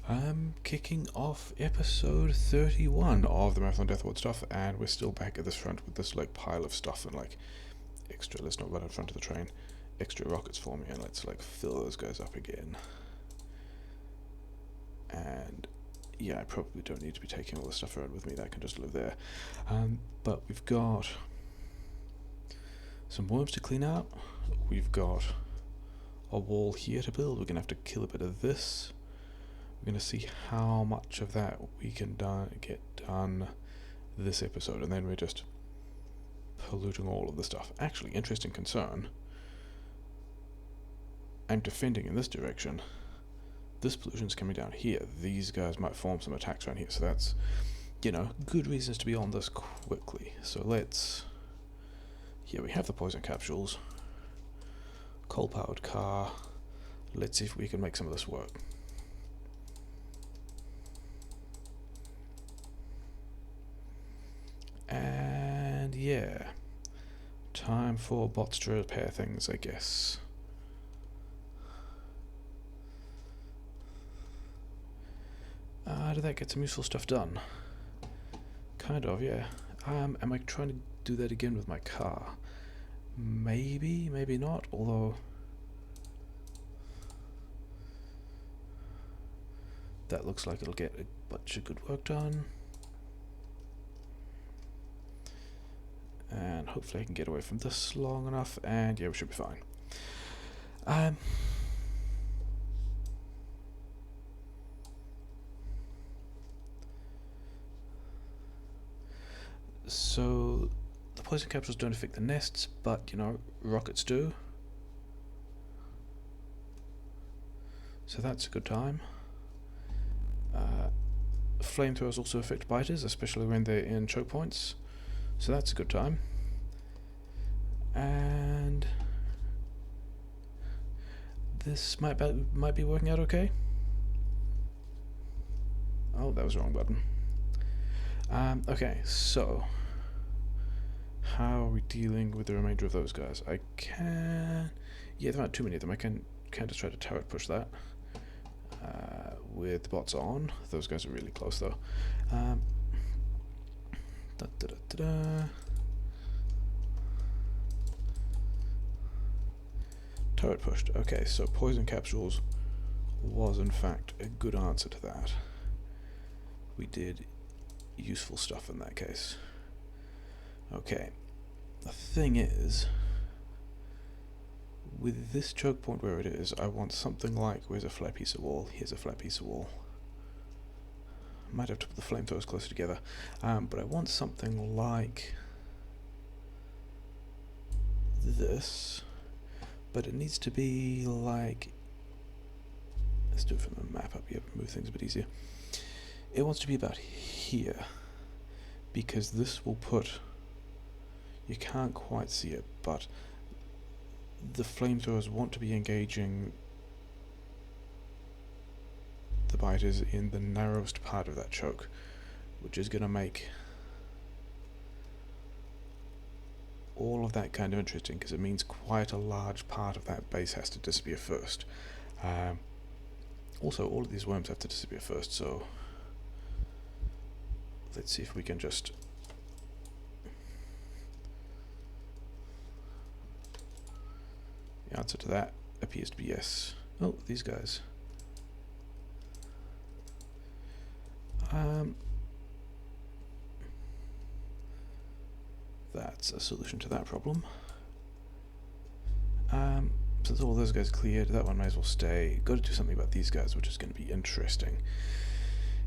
I'm kicking off episode 31 of the Marathon Deathworld stuff, and we're still back at this front with this like pile of stuff and like extra, let's not run in front of the train, extra rockets for me, and let's like fill those guys up again. And yeah, I probably don't need to be taking all the stuff around with me, that can just live there. But we've got some worms to clean out, we've got a wall here to build, we're going to have to kill a bit of this. We're going to see how much of that we can get done this episode, and then we're just polluting all of the stuff. Actually, interesting concern. I'm defending in this direction. This pollution's coming down here. These guys might form some attacks around here, so that's, you know, good reasons to be on this quickly. So let's... Here we have the poison capsules. Coal-powered car. Let's see if we can make some of this work. And yeah, time for bots to repair things, I guess. Did that get some useful stuff done? Kind of, yeah. Am I trying to do that again with my car? Maybe, maybe not, although... That looks like it'll get a bunch of good work done. And hopefully I can get away from this long enough, and yeah, we should be fine. So the poison capsules don't affect the nests, but you know, rockets do. So that's a good time. Flamethrowers also affect biters, especially when they're in choke points. So that's a good time. And this might be working out okay. Oh, that was the wrong button. Okay, so how are we dealing with the remainder of those guys? I can... Yeah, there aren't too many of them. I can just try to turret push that. With the bots on. Those guys are really close though. Turret pushed. Okay, so poison capsules was in fact a good answer to that. We did useful stuff in that case. Okay, the thing is, with this choke point where it is, I want something like, where's a flat piece of wall? Here's a flat piece of wall. Might have to put the flamethrowers closer together, but I want something like this, but it needs to be like, let's do it from the map up here, move things a bit easier. It wants to be about here, because this will put, you can't quite see it, but the flamethrowers want to be engaging the biters in the narrowest part of that choke, which is going to make all of that kind of interesting, because it means quite a large part of that base has to disappear first. Also, all of these worms have to disappear first, so let's see if we can just... The answer to that appears to be yes. Oh, these guys. That's a solution to that problem. Since all those guys cleared, that one might as well stay. Got to do something about these guys, which is going to be interesting.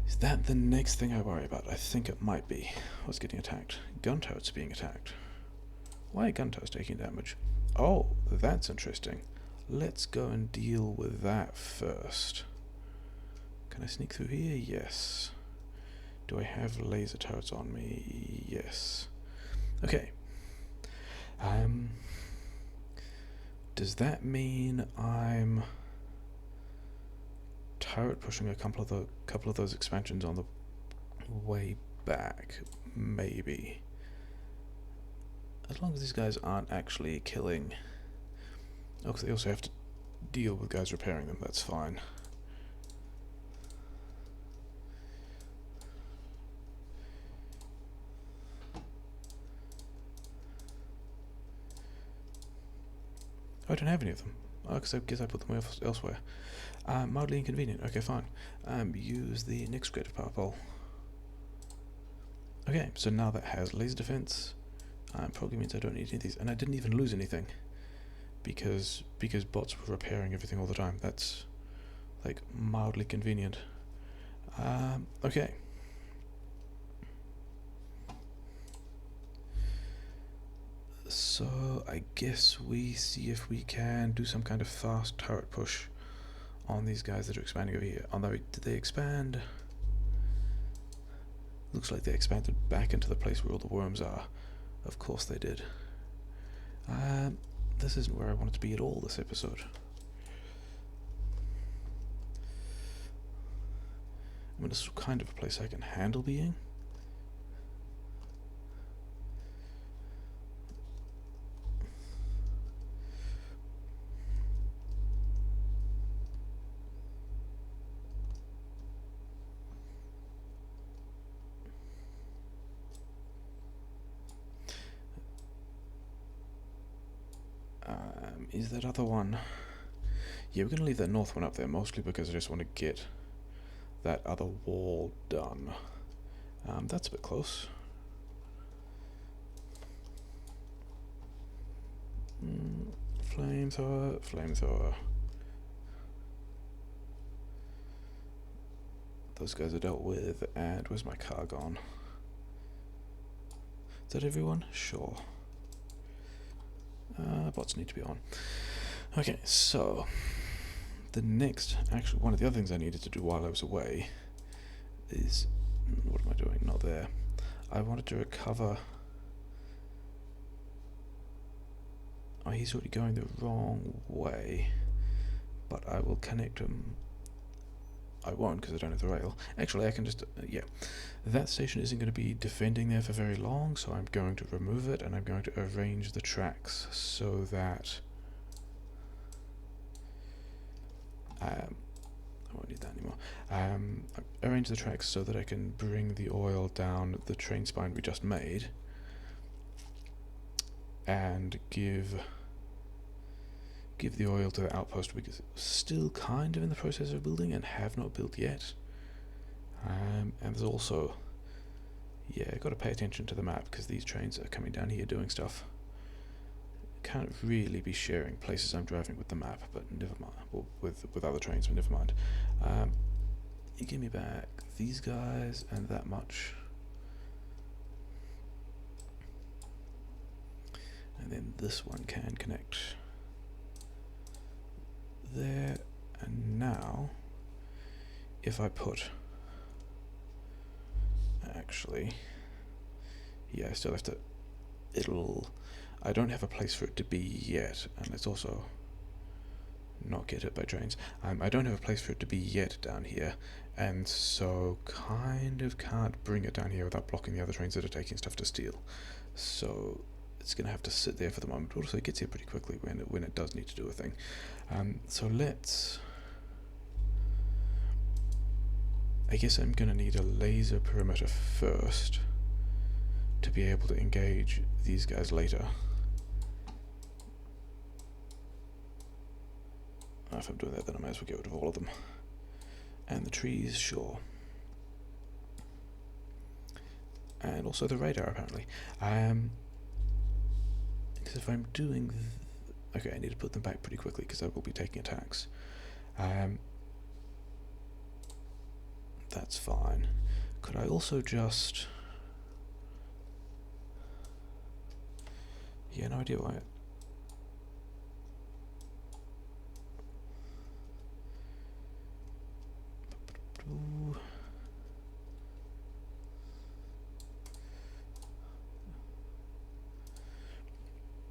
Is that the next thing I worry about? I think it might be. What's getting attacked? Gun turrets being attacked. Why are gun turrets taking damage? Oh, that's interesting. Let's go and deal with that first. Can I sneak through here? Yes. Do I have laser turrets on me? Yes. Okay. Does that mean I'm turret pushing a couple of those expansions on the way back? Maybe. As long as these guys aren't actually killing... Oh, because they also have to deal with guys repairing them, that's fine. Oh, I don't have any of them. Oh, because I guess I put them elsewhere. Mildly inconvenient. Okay, fine. Use the next creative power pole. Okay, so now that has laser defense. Probably means I don't need any of these, and I didn't even lose anything because bots were repairing everything all the time. That's like mildly convenient. Okay. So I guess we see if we can do some kind of fast turret push on these guys that are expanding over here. Although, did they expand? Looks like they expanded back into the place where all the worms are. Of course they did. This isn't where I wanted to be at all this episode. I mean, this is kind of a place I can handle being. Is that other one? Yeah, we're going to leave that north one up there, mostly because I just want to get that other wall done. That's a bit close. Flamethrower, flamethrower. Those guys are dealt with, and where's my car gone? Is that everyone? Sure. Bots need to be on. Okay, so the next, actually one of the other things I needed to do while I was away is, what am I doing? Not there. I wanted to recover. Oh, he's already going the wrong way, but I will connect him. I won't because I don't have the rail. Actually, I can just, yeah. That station isn't going to be defending there for very long, so I'm going to remove it and I'm going to arrange the tracks so that I won't need that anymore. Arrange the tracks so that I can bring the oil down the train spine we just made and give the oil to the outpost because it's still kind of in the process of building and have not built yet. And there's also, yeah, got to pay attention to the map because these trains are coming down here doing stuff. Can't really be sharing places I'm driving with the map, but never mind. Well, with other trains, but never mind. You give me back these guys and that much. And then this one can connect there. And now, if I put, actually, yeah, I still have to, I don't have a place for it to be yet, and let's also not get hit by trains. I don't have a place for it to be yet down here, and so kind of can't bring it down here without blocking the other trains that are taking stuff to steal. So it's going to have to sit there for the moment, but also it gets here pretty quickly when it does need to do a thing. So let's, I guess I'm going to need a laser perimeter first to be able to engage these guys later. If I'm doing that, then I might as well get rid of all of them. And the trees, sure. And also the radar, apparently. Because if I'm doing... okay, I need to put them back pretty quickly because I will be taking attacks. That's fine. Could I also just... yeah, no idea why.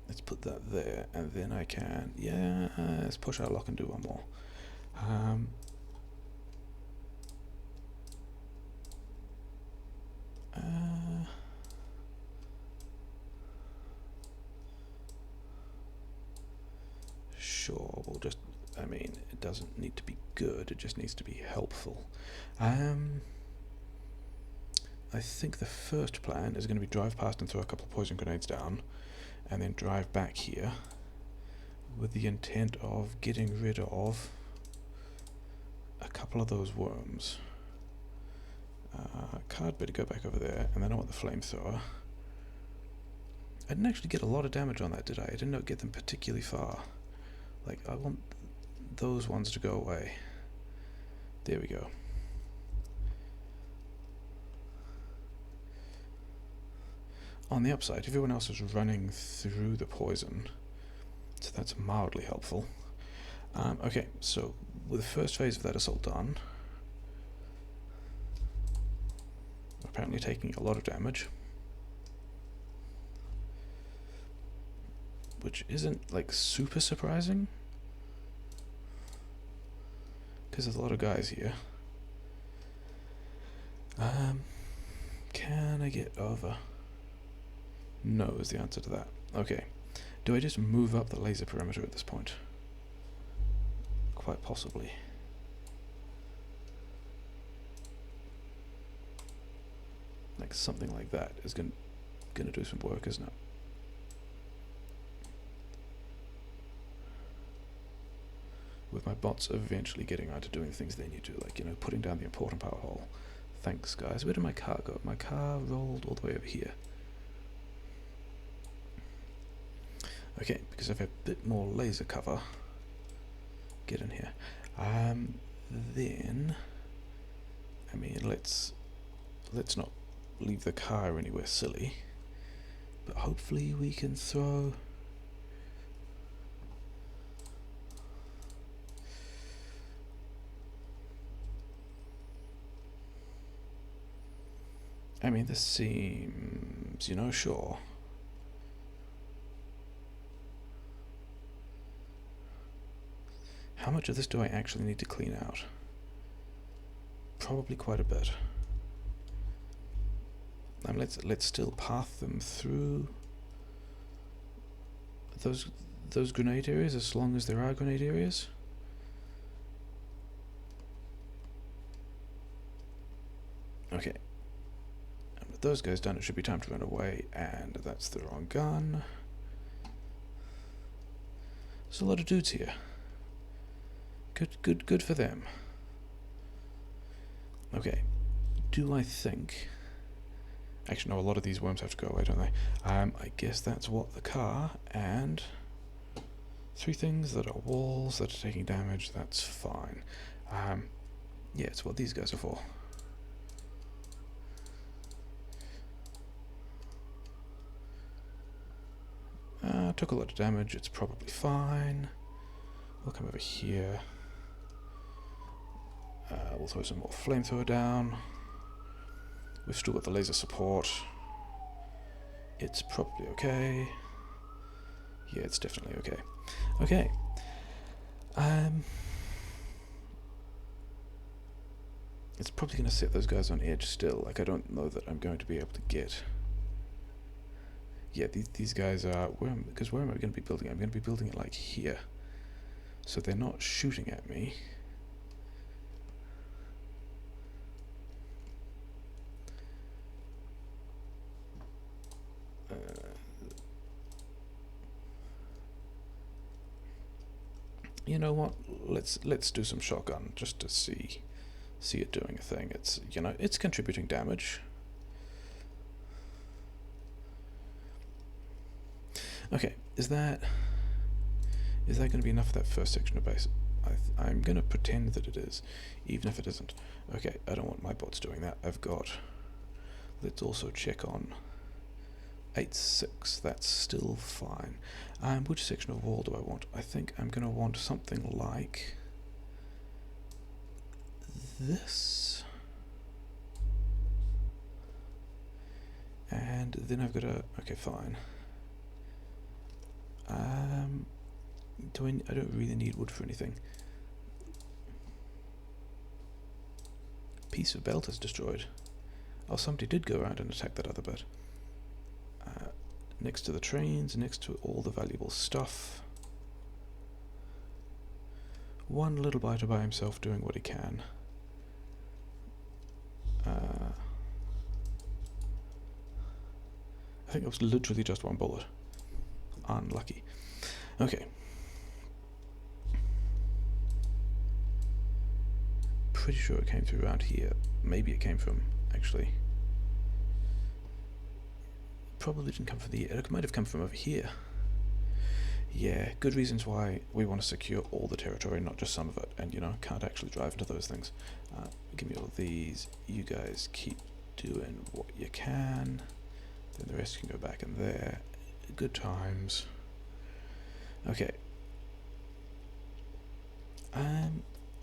Let's put that there, and then I can, yeah, let's push our lock and do one more. Sure, we'll just, I mean, it doesn't need to be good, it just needs to be helpful. I think the first plan is going to be drive past and throw a couple of poison grenades down, and then drive back here, with the intent of getting rid of a couple of those worms. Card better go back over there, and then I want the flamethrower. I didn't actually get a lot of damage on that, did I? I did not get them particularly far. Like, I want those ones to go away. There we go. On the upside, everyone else is running through the poison, so that's mildly helpful. Okay, so with the first phase of that assault done, apparently taking a lot of damage, which isn't like super surprising, because there's a lot of guys here. Can I get over? No is the answer to that. Okay. Do I just move up the laser perimeter at this point? Quite possibly. Like something like that is gonna do some work, isn't it? With my bots eventually getting around to doing the things they need to, like, you know, putting down the important power hole. Thanks, guys. Where did my car go? My car rolled all the way over here. Okay, because I've a bit more laser cover. Get in here. Then, I mean, let's not leave the car anywhere silly, but hopefully we can throw. I mean, this seems, you know, sure. How much of this do I actually need to clean out? Probably quite a bit. And let's still path them through those grenade areas, as long as there are grenade areas. Okay. And with those guys done, it should be time to run away, and that's the wrong gun. There's a lot of dudes here. Good for them. Okay. Do I think... Actually, no, a lot of these worms have to go away, don't they? I guess that's what the car, and 3 things that are walls that are taking damage, that's fine. Yeah, it's what these guys are for. Took a lot of damage, it's probably fine. We'll come over here. We'll throw some more flamethrower down. We've still got the laser support. It's probably okay. Yeah, it's definitely okay. Okay. It's probably going to set those guys on edge still. Like, I don't know that I'm going to be able to get... Yeah, these guys are... where am I going to be building it? I'm going to be building it like here. So they're not shooting at me. You know what? Let's do some shotgun just to see it doing a thing. It's, you know, it's contributing damage. Okay, is that going to be enough for that first section of base? I'm going to pretend that it is, even if it isn't. Okay, I don't want my bots doing that. I've got... Let's also check on 8-6. That's still fine. Which section of wall do I want? I think I'm going to want something like this. And then I've got a... Okay, fine. I don't really need wood for anything. Piece of belt is destroyed. Oh, somebody did go around and attack that other bit. Next to the trains, next to all the valuable stuff. One little biter by himself doing what he can. I think it was literally just one bullet. Unlucky. Okay. pretty sure it came through around here. Maybe it came from, actually. Probably didn't come from the... It might have come from over here. Yeah, good reasons why we want to secure all the territory, not just some of it, and, you know, can't actually drive into those things. Give me all these. You guys keep doing what you can. Then the rest can go back in there. Good times. Okay.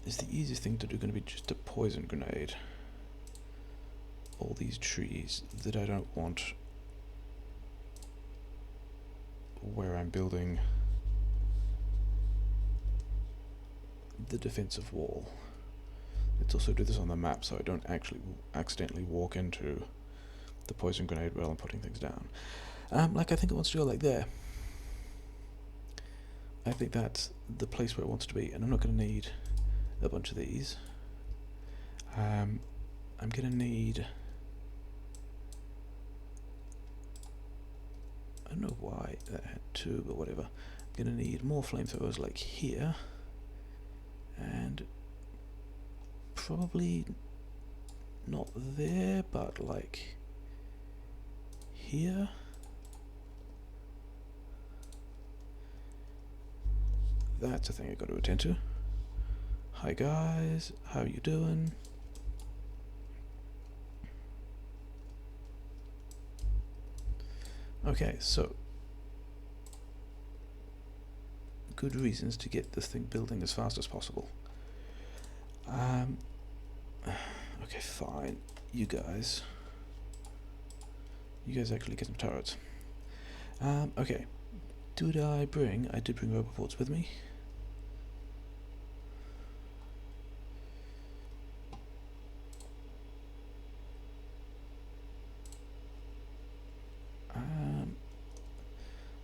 Is the easiest thing to do going to be just a poison grenade? All these trees that I don't want where I'm building the defensive wall. Let's also do this on the map so I don't actually accidentally walk into the poison grenade while I'm putting things down. Like, I think it wants to go like there. I think that's the place where it wants to be, and I'm not going to need a bunch of these. I'm going to need... I don't know why that had two, but whatever. I'm going to need more flamethrowers like here, and probably not there, but like here. That's a thing I got to attend to. Hi guys, how are you doing? Okay, so good reasons to get this thing building as fast as possible. Okay, fine. You guys actually get some turrets. Okay. I did bring roboports with me.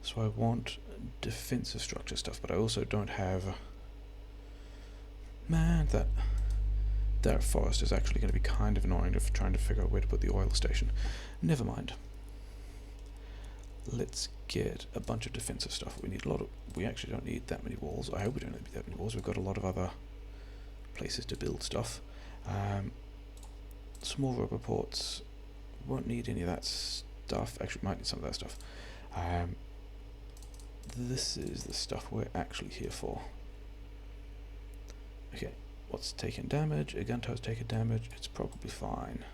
So I want defensive structure stuff, but I also don't have... Man, that forest is actually going to be kind of annoying if trying to figure out where to put the oil station. Never mind. Let's get a bunch of defensive stuff. We need a lot of... We actually don't need that many walls. I hope we don't need that many walls. We've got a lot of other places to build stuff. Small roboports. Won't need any of that stuff. Actually, might need some of that stuff. This is the stuff we're actually here for. Okay, what's taking damage? A gun turret's taking damage. It's probably fine.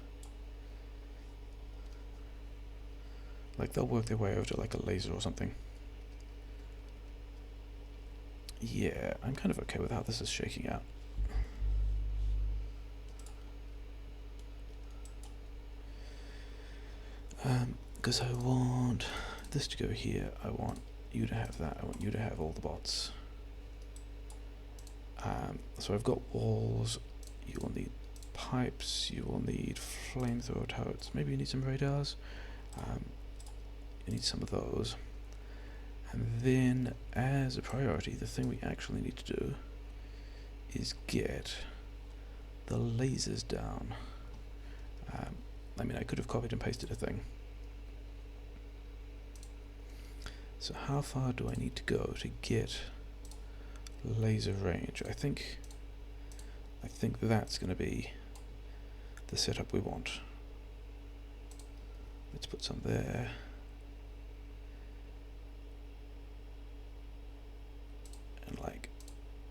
Like, they'll work their way over to like a laser or something. Yeah, I'm kind of okay with how this is shaking out. Because I want this to go here. I want you to have that. I want you to have all the bots. So I've got walls. You will need pipes. You will need flamethrower turrets. Maybe you need some radars. You need some of those. And then, as a priority, the thing we actually need to do is get the lasers down. I mean, I could have copied and pasted a thing. So how far do I need to go to get laser range? I think that's going to be the setup we want. Let's put some there. And like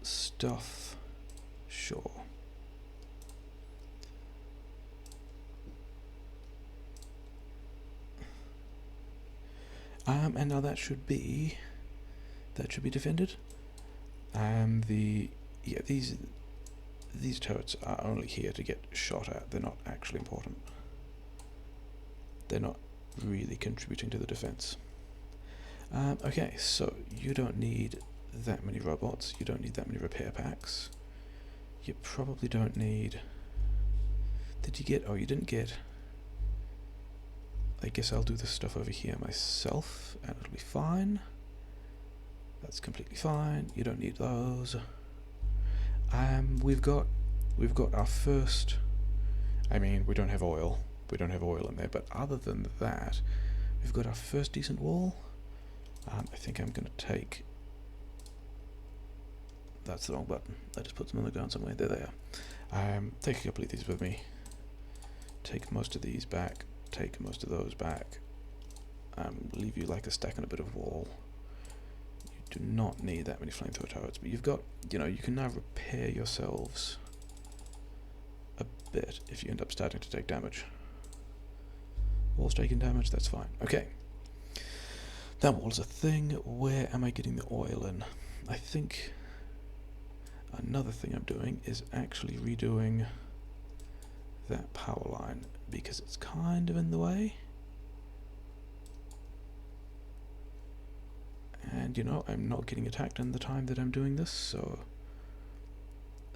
stuff, sure. And now that should be defended. These turrets are only here to get shot at. They're not actually important. They're not really contributing to the defense. Okay, so you don't need that many robots. You don't need that many repair packs. You probably don't need... Did you get... Oh, you didn't get... I guess I'll do this stuff over here myself, and it'll be fine. That's completely fine. You don't need those. We've got our first... I mean, we don't have oil. We don't have oil in there, but other than that, we've got our first decent wall. I think I'm going to take... That's the wrong button. I just put them on the ground somewhere. There they Take a couple of these with me. Take most of these back. Take most of those back. Leave you like a stack on a bit of wall. You do not need that many flamethrower turrets, but you've got, you know, you can now repair yourselves a bit if you end up starting to take damage. Wall's taking damage, that's fine. Okay. That wall's a thing. Where am I getting the oil in? I think another thing I'm doing is actually redoing that power line because it's kind of in the way. And you know, I'm not getting attacked in the time that I'm doing this, so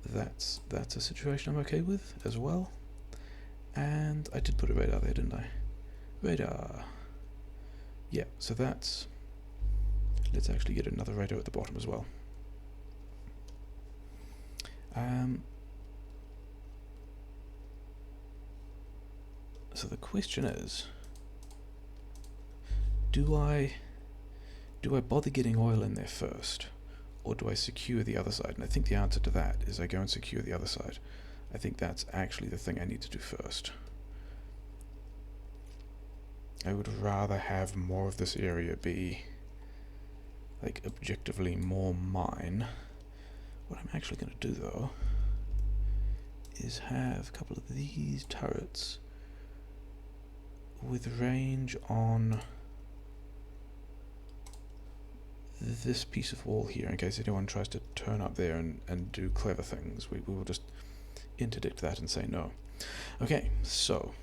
that's a situation I'm okay with as well. And I did put a radar there, didn't I? Radar. Yeah, so that's... Let's actually get another radar at the bottom as well. So the question is, do I bother getting oil in there first, or do I secure the other side? And I think the answer to that is I go and secure the other side. I think that's actually the thing I need to do first. I would rather have more of this area be, like, objectively more mine. What I'm actually going to do, though, is have a couple of these turrets with range on this piece of wall here, in case anyone tries to turn up there and do clever things. We will just interdict that and say no. Okay, so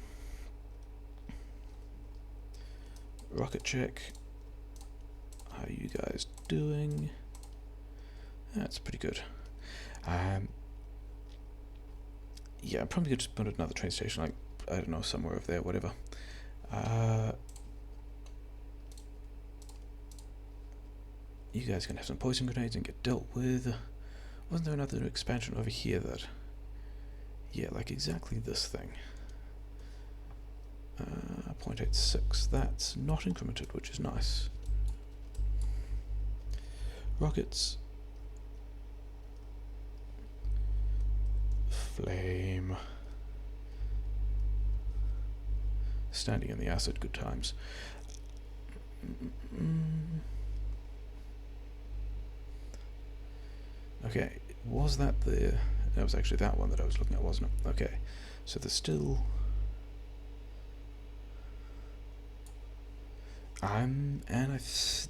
rocket check. How are you guys doing? That's pretty good. Yeah, I'm probably going to just put another train station, like, I don't know, somewhere over there, whatever. You guys can have some poison grenades and get dealt with. Wasn't there another expansion over here that... Yeah, like exactly this thing. 0.86. That's not incremented, which is nice. Rockets. Flame. Standing in the acid, good times. Okay, was that the... That was actually that one that I was looking at, wasn't it? Okay, so there's still... and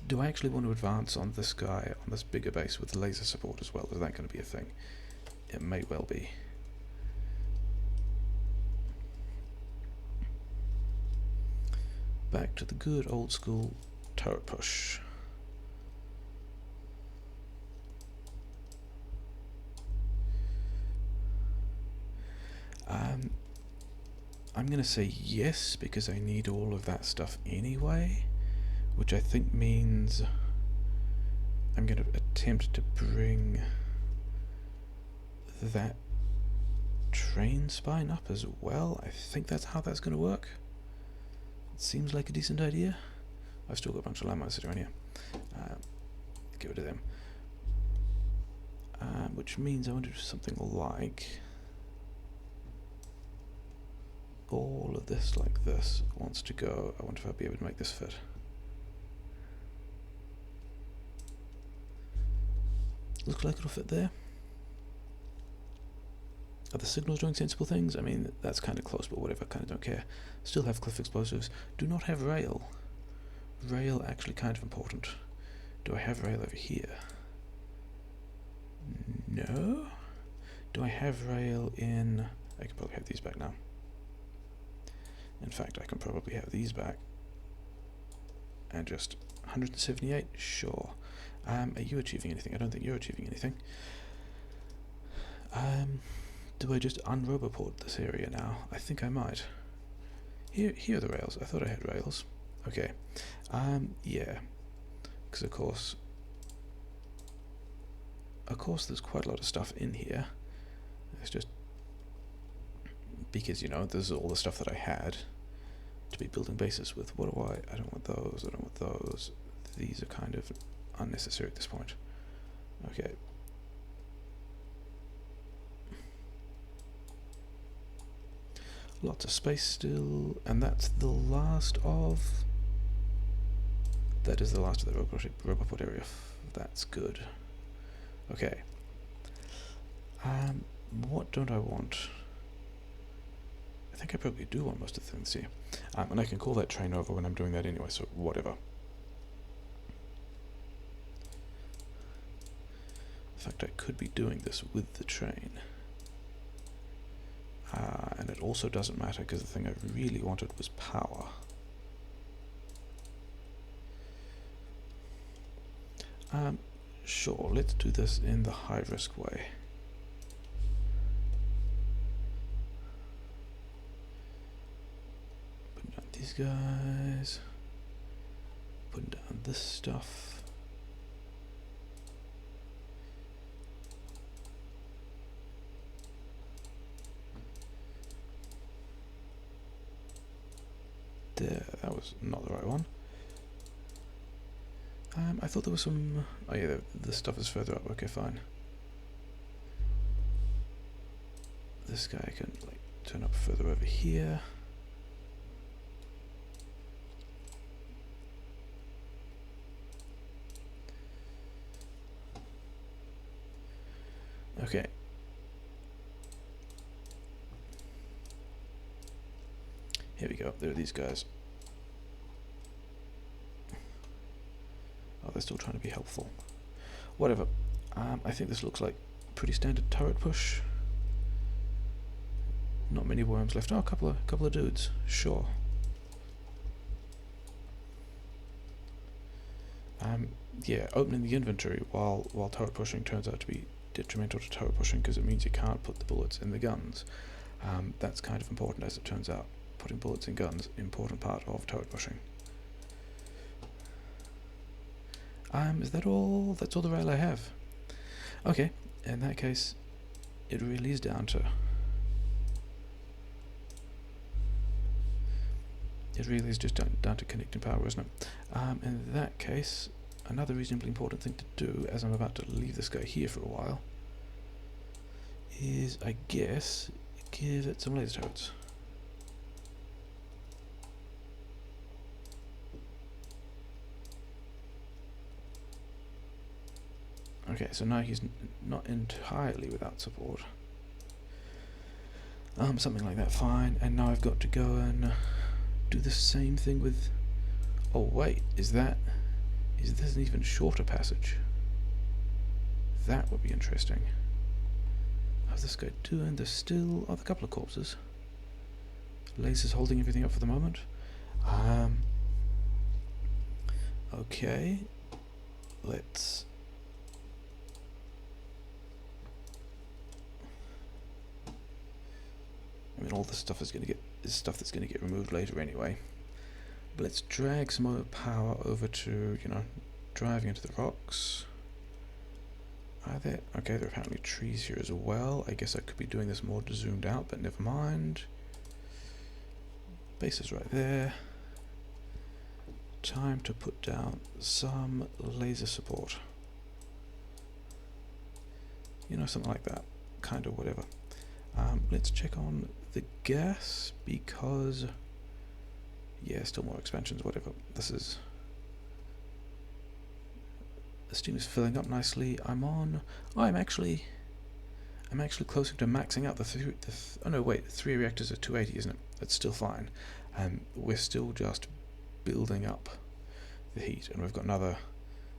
do I actually want to advance on this guy, on this bigger base with laser support as well? Is that going to be a thing? It may well be. Back to the good old school turret push. I'm going to say yes, because I need all of that stuff anyway, which I think means I'm going to attempt to bring that train spine up as well. I think that's how that's going to work. It seems like a decent idea. I've still got a bunch of landmines sitting around here. Get rid of them. Which means I want to do something like... all of this like this wants to go. I wonder if I'll be able to make this fit. Looks like it'll fit there. Are the signals doing sensible things? I mean, that's kind of close, but whatever, kind of don't care. Still have cliff explosives. Do not have rail. Rail actually kind of important. Do I have rail over here? No? Do I have rail in... I can probably have these back now. In fact, I can probably have these back. And just 178? Sure. Are you achieving anything? I don't think you're achieving anything. Do I just unroboport this area now? I think I might. Here are the rails. I thought I had rails. Okay. Yeah. Because of course there's quite a lot of stuff in here. It's just... because, you know, this is all the stuff that I had to be building bases with. What do I don't want those, I don't want those. These are kind of unnecessary at this point. Okay. Lots of space still, and that's the last of... That is the last of the roboport area. That's good. Okay. What don't I want? I think I probably do want most of the things here. And I can call that train over when I'm doing that anyway, so whatever. In fact, I could be doing this with the train. And it also doesn't matter because the thing I really wanted was power. Sure, let's do this in the high-risk way. Putting down these guys. Putting down this stuff. There, that was not the right one. I thought there was some... Oh yeah, the stuff is further up. Okay, fine. This guy can like turn up further over here. Okay. Here we go. There are these guys. Oh, they're still trying to be helpful. Whatever. I think this looks like pretty standard turret push. Not many worms left. Oh, a couple of dudes. Sure. Yeah, opening the inventory while turret pushing turns out to be detrimental to turret pushing because it means you can't put the bullets in the guns. That's kind of important, as it turns out. Putting bullets in guns, important part of turret pushing. Is that all? That's all the rail I have. Okay, in that case, it really is down to... It really is just down to connecting power, isn't it? In that case, another reasonably important thing to do, as I'm about to leave this guy here for a while, is, I guess, give it some laser turrets. Okay, so now he's not entirely without support. Something like that, fine. And now I've got to go and do the same thing with... Oh wait, is this an even shorter passage? That would be interesting. How's this guy doing? There's still... Oh, a couple of corpses. Lasers holding everything up for the moment. Okay. Let's... I mean, all this stuff is stuff that's going to get removed later anyway. But let's drag some more power over to, you know, driving into the rocks. Are there? Okay, there are apparently trees here as well. I guess I could be doing this more zoomed out, but never mind. Base is right there. Time to put down some laser support. You know, something like that. Kind of whatever. Let's check on the gas, because... Yeah, still more expansions, whatever. This is... The steam is filling up nicely. I'm on... Oh, I'm actually closer to maxing out the oh no, wait, 3 reactors are 280, isn't it? That's still fine. We're still just building up the heat, and we've got another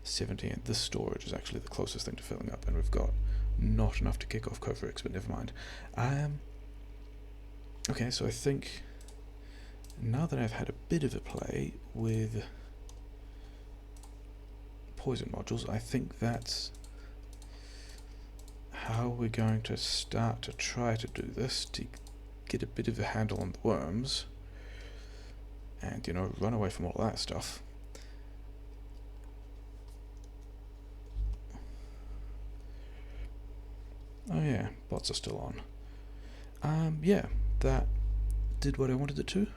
70, and this storage is actually the closest thing to filling up, and we've got not enough to kick off Coverix, but never mind. Okay, so I think now that I've had a bit of a play with poison modules, I think that's how we're going to start to try to do this, to get a bit of a handle on the worms and, you know, run away from all that stuff. Oh yeah, bots are still on. Yeah, that did what I wanted it to.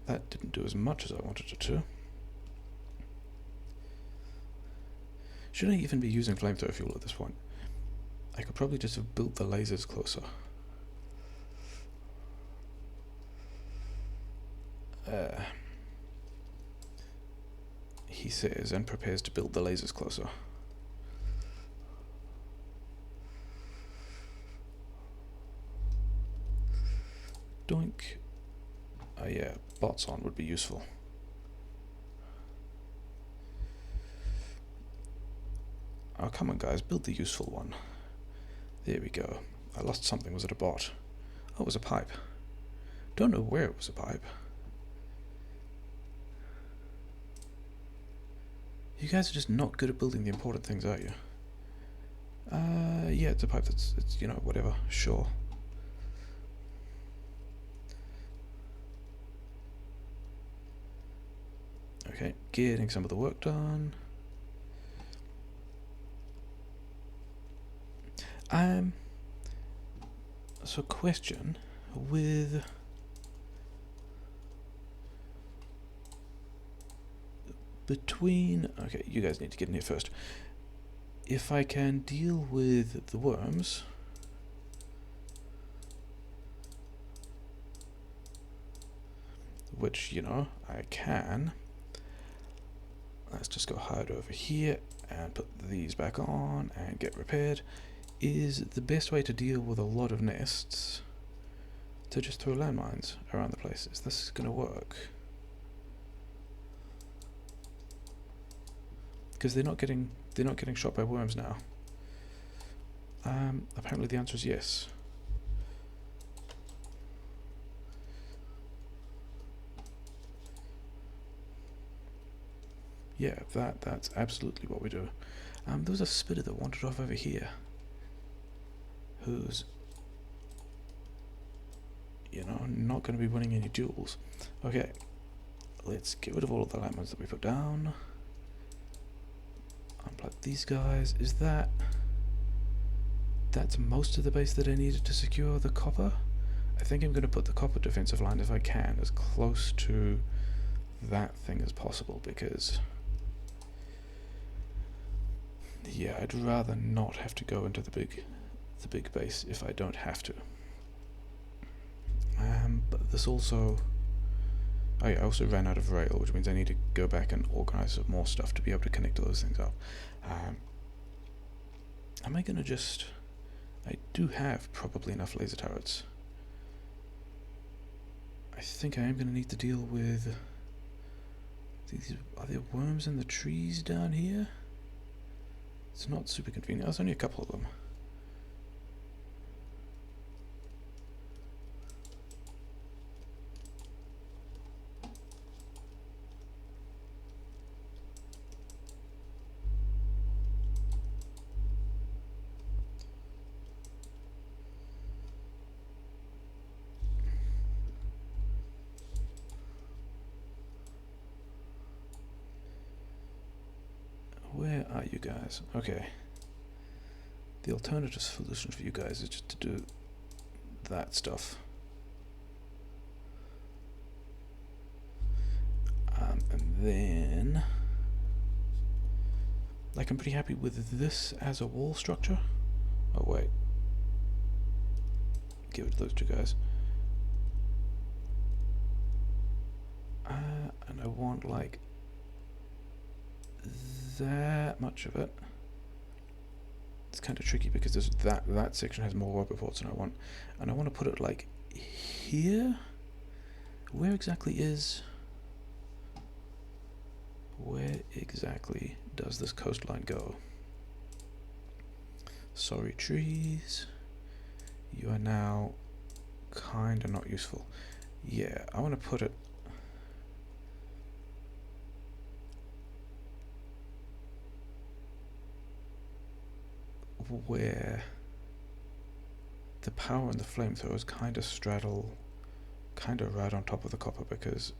That didn't do as much as I wanted it to. Should I even be using flamethrower fuel at this point? I could probably just have built the lasers closer. He says, and prepares to build the lasers closer. Doink. Oh yeah, bots on would be useful. Oh, come on guys, build the useful one. There we go. I lost something. Was it a bot? Oh, it was a pipe. Don't know where it was a pipe. You guys are just not good at building the important things, are you? Yeah, it's a pipe it's, you know, whatever, sure. Okay, getting some of the work done. So question, with between, okay, you guys need to get in here first. If I can deal with the worms, which, you know, I can, let's just go hide over here and put these back on and get repaired. Is the best way to deal with a lot of nests to just throw landmines around the place? Is this going to work? Because they're not getting shot by worms now. Apparently the answer is yes. Yeah, that's absolutely what we do. There was a spitter that wandered off over here, who's, you know, not going to be winning any duels. Okay, let's get rid of all of the landmines that we put down. Unplug these guys. Is that's most of the base that I needed to secure the copper? I think I'm going to put the copper defensive line, if I can, as close to that thing as possible, because yeah, I'd rather not have to go into the big base if I don't have to. But this also, I also ran out of rail, which means I need to go back and organize some more stuff to be able to connect all those things up. Am I gonna just, I do have probably enough laser turrets. I think I am gonna need to deal with these. Are there worms in the trees down here? It's not super convenient. There's only a couple of them. Where are you guys? Okay. The alternative solution for you guys is just to do that stuff. And then, like, I'm pretty happy with this as a wall structure. Oh wait. Give it to those two guys. And I want like that much of it. It's kind of tricky because there's that section has more rubber ports than I want, and I want to put it like here. Where exactly does this coastline go? Sorry, trees. You are now kind of not useful. Yeah, I want to put it where the power and the flamethrowers kind of straddle, kind of right on top of the copper, because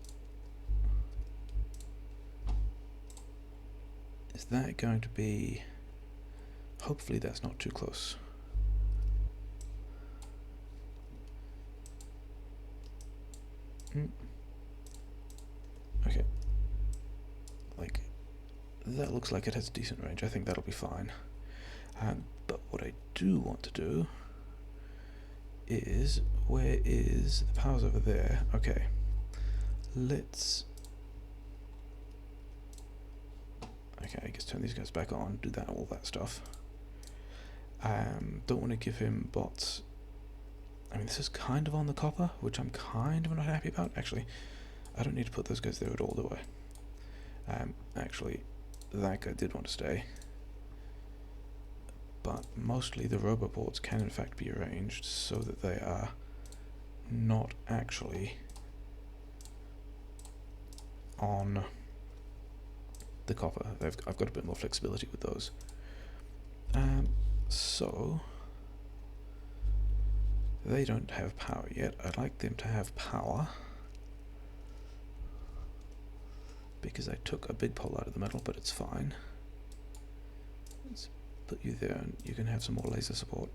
is that going to be, hopefully that's not too close. Okay, like that looks like it has decent range. I think that'll be fine. But what I do want to do is, where is the power's over there? Okay, let's, okay, I guess turn these guys back on, do that, all that stuff. Don't want to give him bots. I mean, this is kind of on the copper, which I'm kind of not happy about. Actually, I don't need to put those guys there at all, do I? Actually, that guy did want to stay. But mostly the roboports can in fact be arranged so that they are not actually on the copper. I've got a bit more flexibility with those. So they don't have power yet. I'd like them to have power because I took a big pole out of the middle, but it's fine. Let's put you there and you can have some more laser support.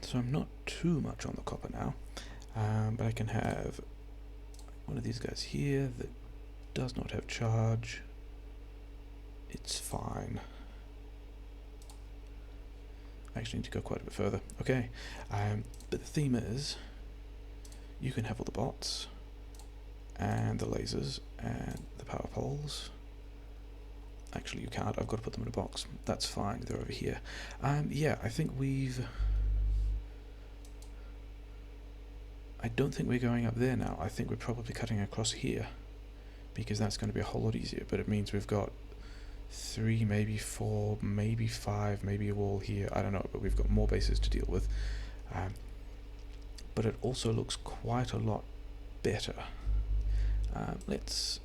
So I'm not too much on the copper now, but I can have one of these guys here that does not have charge. It's fine. I actually need to go quite a bit further. Okay, but the theme is you can have all the bots and the lasers and the power poles. Actually, you can't. I've got to put them in a box. That's fine. They're over here. Yeah, I think we've... I don't think we're going up there now. I think we're probably cutting across here because that's going to be a whole lot easier, but it means we've got 3, maybe 4, maybe 5, maybe a wall here. I don't know, but we've got more bases to deal with. But it also looks quite a lot better. Let's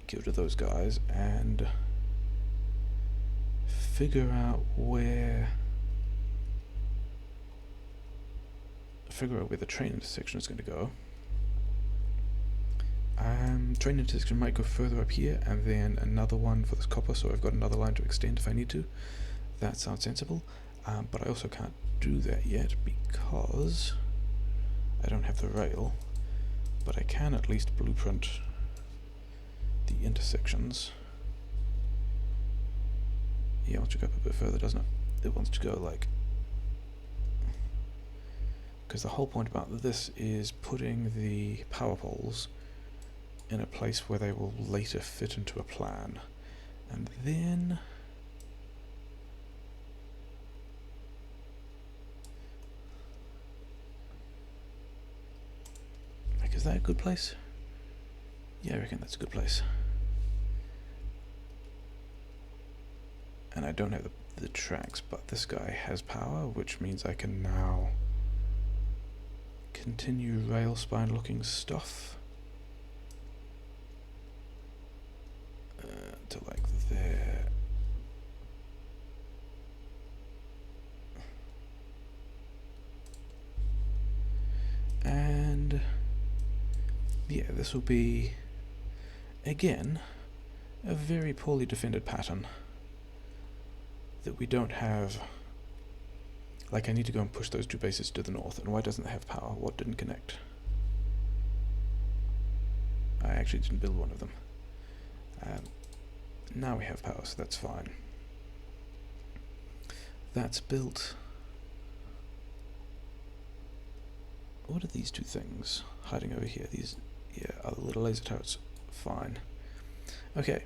go to those guys and figure out where the train intersection is going to go. Train intersection might go further up here and then another one for this copper, so I've got another line to extend if I need to. That sounds sensible, but I also can't do that yet because I don't have the rail, but I can at least blueprint the intersections. Yeah, it wants to go up a bit further, doesn't it? It wants to go like... Because the whole point about this is putting the power poles in a place where they will later fit into a plan. And then... like, is that a good place? Yeah, I reckon that's a good place. And I don't have the tracks, but this guy has power, which means I can now continue rail spine looking stuff to like there. And yeah, this will be again a very poorly defended pattern that we don't have. Like, I need to go and push those 2 bases to the north, and why doesn't it have power? What didn't connect? I actually didn't build one of them. Now we have power, so that's fine. That's built. What are these 2 things hiding over here? These, yeah, are the little laser turrets. Fine. Okay.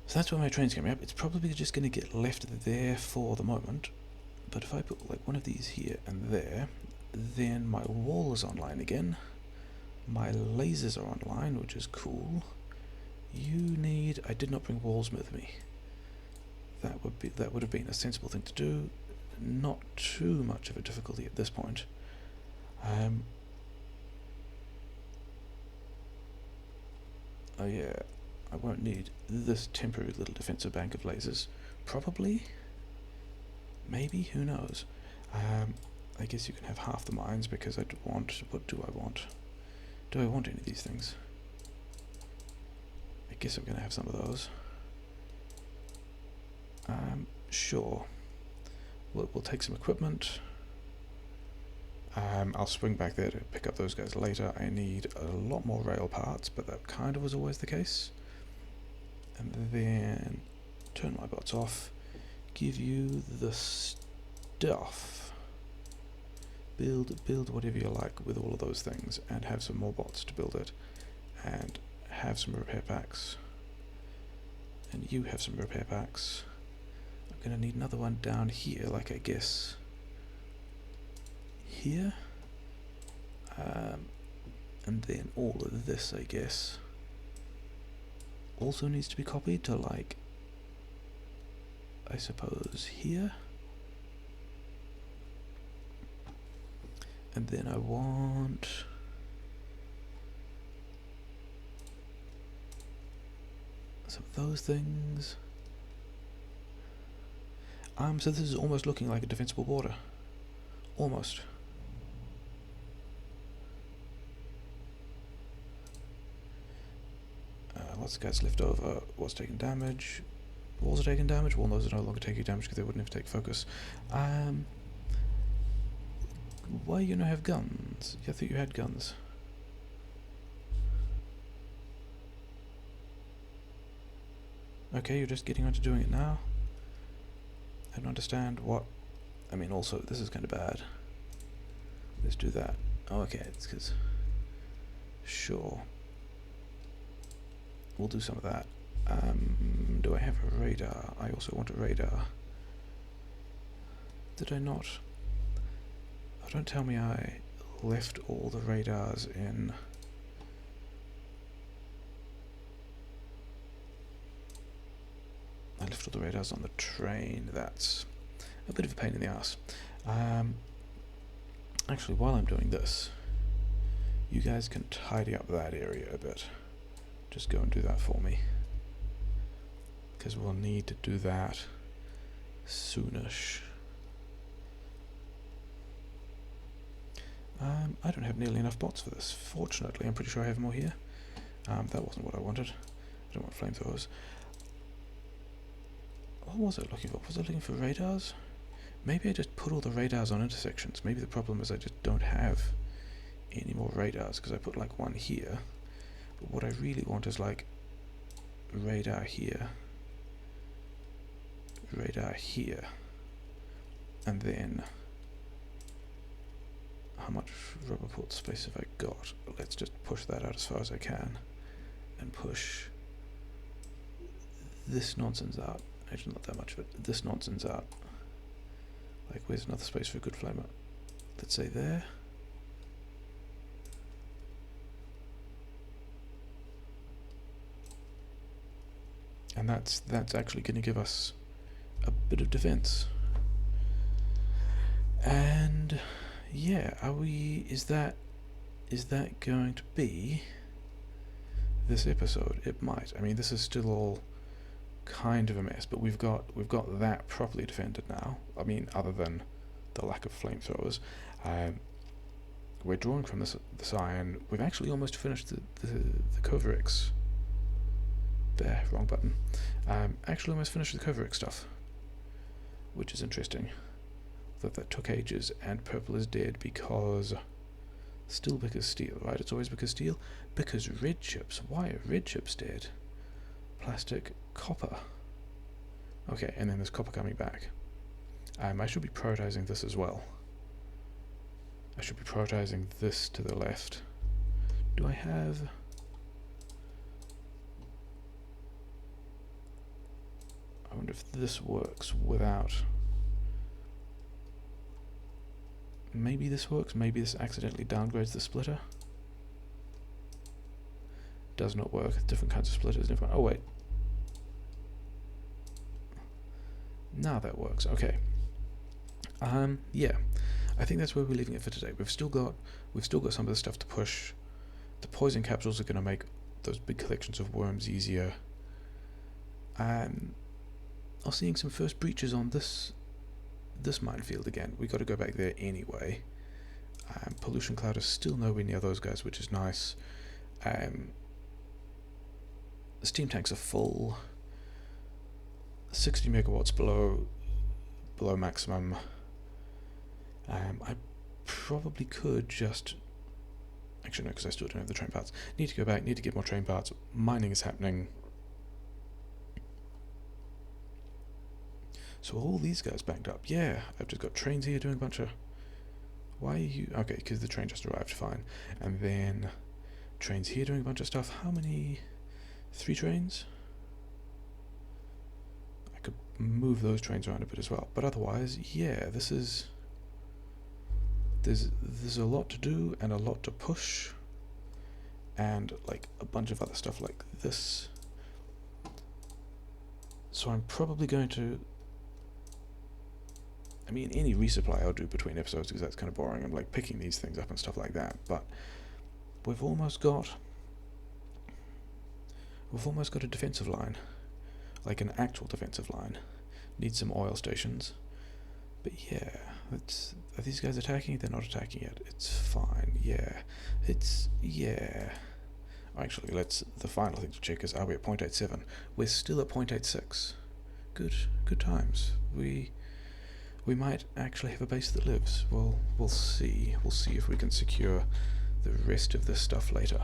So that's where my train's coming up. It's probably just going to get left there for the moment. But if I put like one of these here and there, then my wall is online again. My lasers are online, which is cool. You need... I did not bring walls with me. That would have been a sensible thing to do. Not too much of a difficulty at this point. Oh yeah, I won't need this temporary little defensive bank of lasers. Probably. Maybe, who knows? I guess you can have half the mines because I'd want... what do I want? Do I want any of these things? I guess I'm going to have some of those. Sure. We'll take some equipment. I'll swing back there to pick up those guys later. I need a lot more rail parts, but that kind of was always the case. And then turn my bots off, give you the stuff. Build whatever you like with all of those things, and have some more bots to build it, and have some repair packs. And you have some repair packs. I'm gonna need another one down here, like I guess here. And then all of this, I guess, also needs to be copied to, like, I suppose here. And then I want some of those things. So this is almost looking like a defensible border. Almost. Lots of guys left over. What's taking damage? Walls are taking damage. Wall nose are no longer taking damage because they wouldn't have to take focus. Why you not have guns? I thought you had guns. Okay, you're just getting onto doing it now. I don't understand what. I mean, also this is kind of bad. Let's do that. Oh, okay, it's because. Sure. We'll do some of that. Do I have a radar? I also want a radar. Did I not? Oh, don't tell me I left all the radars in. I left all the radars on the train. That's a bit of a pain in the ass. Actually, while I'm doing this, you guys can tidy up that area a bit. Just go and do that for me, because we'll need to do that soonish. I don't have nearly enough bots for this. Fortunately, I'm pretty sure I have more here. That wasn't what I wanted. I don't want flamethrowers. What was I looking for? Was I looking for radars? Maybe I just put all the radars on intersections. Maybe the problem is I just don't have any more radars, because I put like one here. But what I really want is like radar here, and then how much rubber port space have I got? Let's just push that out as far as I can, and push this nonsense out. Actually, not that much of it. This nonsense out. Like, where's another space for a good flamer? Let's say there. And that's actually going to give us a bit of defense. And yeah, is that going to be this episode? It might. I mean, this is still all kind of a mess, but we've got that properly defended now. I mean, other than the lack of flamethrowers. We're drawing from this iron. We've actually almost finished the Coverix. There, wrong button. Actually almost finished the Coverix stuff, which is interesting. That took ages, and purple is dead because steel, right? It's always because steel. Because red chips. Why are red chips dead? Plastic, copper. Okay, and then there's copper coming back. I should be prioritizing this as well. I should be prioritizing this to the left. Do I have... I wonder if this works without... Maybe this works, maybe this accidentally downgrades the splitter. Does not work. Different kinds of splitters, different... Oh wait. Now that works, okay. Yeah. I think that's where we're leaving it for today. We've still got some of the stuff to push. The poison capsules are gonna make those big collections of worms easier. I'm seeing some first breaches on this minefield again. We got to go back there anyway. Pollution cloud is still nowhere near those guys, which is nice. The steam tanks are full. 60 megawatts below maximum. I probably could just... Actually, no, because I still don't have the train parts. Need to go back, need to get more train parts. Mining is happening. So all these guys backed up. Yeah, I've just got trains here doing a bunch of... Why are you... Okay, because the train just arrived, fine. And then trains here doing a bunch of stuff. How many... 3 trains? I could move those trains around a bit as well. But otherwise, yeah, this is... There's a lot to do and a lot to push. And, like, a bunch of other stuff like this. So I'm probably going to... I mean, any resupply I'll do between episodes because that's kind of boring. I'm like picking these things up and stuff like that. But we've almost got a defensive line, like an actual defensive line. Need some oil stations. But yeah, are these guys attacking? They're not attacking yet. It's fine. Yeah, yeah. Actually, the final thing to check is, are we at 0.87? We're still at 0.86. Good times. We might actually have a base that lives. Well, we'll see. We'll see if we can secure the rest of this stuff later.